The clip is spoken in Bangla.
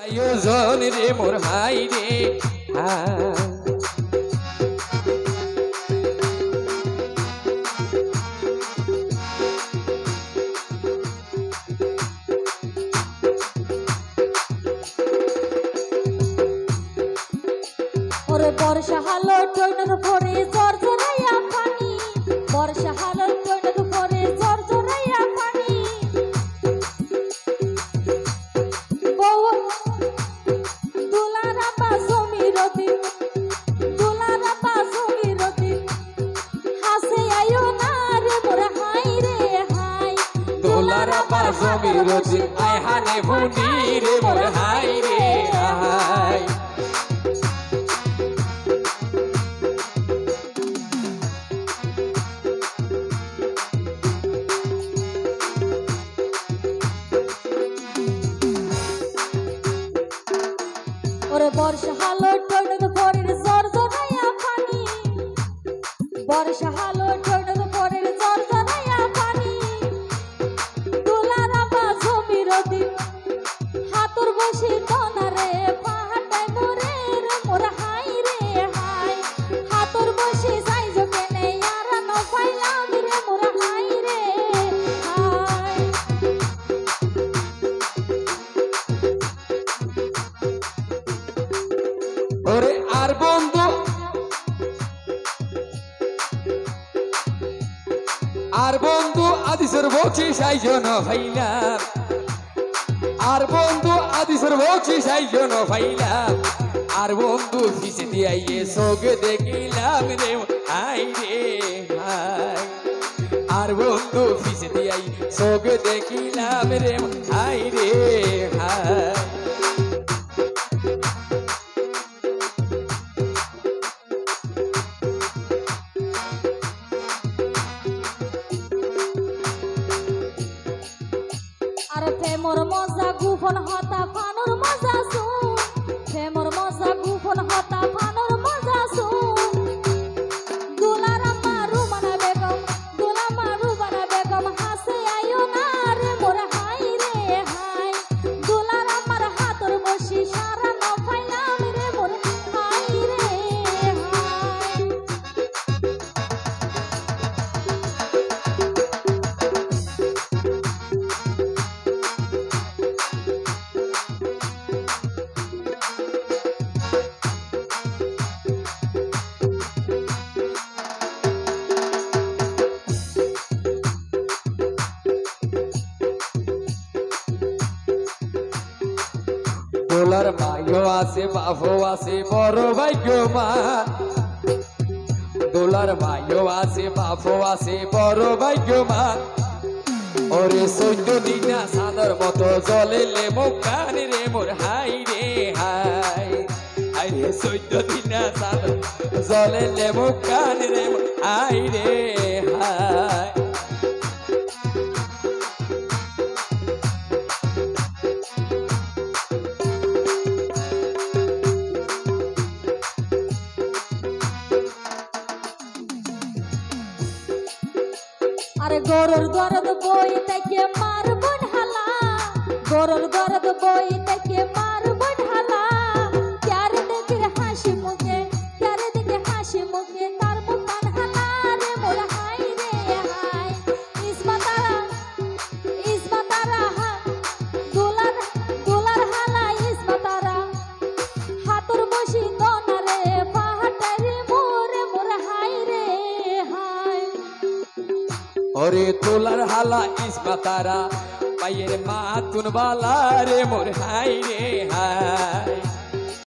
আয়োজন রে মোর হাই রে ওরে বর্ষা হালো টইনের পরে জোর জোরাইয়া পানি বর্ষা হালো টইনের পরে জোর জোরাইয়া পানি বউ দুলারা পা জমির দিন দুলারা পা জমির দিন হাসে আয়ো না রে মোর হাই রে হাই দোলারা পা জমির দিন আয় হানে ভুনি রে মোর হাই রে হাই ওরে বর্ষা হালো টইনের পরে জোর জোরাইয়া পানি বর্ষা হালো টইনের পরে জোর জোরাইয়া পানি দুলারা পা জমির দিন হাতুর বসি দনারে পাহাটাই মোরে রে মোর হাই রে হাই হাতুর বসি যাই জকেনে আর ন পাইলাম রে মোর হাই রে হাই ওরে আর বন্ধু আদিসের বলছি সাইজন ভাইলাম আর বন্ধু আদিসের বলছি সাইজন ভাইলাম আর বন্ধু ফিসে দিয়ে সোগে দেখিলাম রে হাই রে হাই আর বন্ধু ফিসে দিয়ে সোগে দেখিলাম রে হাই রে হাই আর প্রেমর মজা গুফন হতা ফানুর মজা শুন প্রেমর মজা গুফন হতা ফানুর মজা শুন দুলারা মারু মানা বেগম হাসে আয়ো না রে মোর হাই রে হাই দুলারা মার হাতর বসি সারা ন পাইলাম রে মোর হাই রে হাই দোলার মাইও আছে বাবু আছে বড় ভাগ্য মা দোলার মাইও আছে বাবু আছে বড় ভাগ্য মা ওরে 14 দিনা সাদর মতো জলে লেমু কান রে মোর হাই রে হাই হাই রে 14 দিনা সাদর জলে লেমু কান রে মোর হাই রে হাই আরে গরুর দরদ বই থেকে মারব ঢালা গরুর দরদ বই থেকে মারব ঢালা ক্যারে দেখে হাসি মুখে তার মুখান হালা রে মোর হাই রে হাই ইসমাতারা দুলার হালা ইসমাতারা হাতুর বসি দনারে পাহাটাই রে মোর হাই রে হাই ওরে তোলার হালা ইসমাতারা পায়ের মা তুন বালা রে মোর হাই রে হাই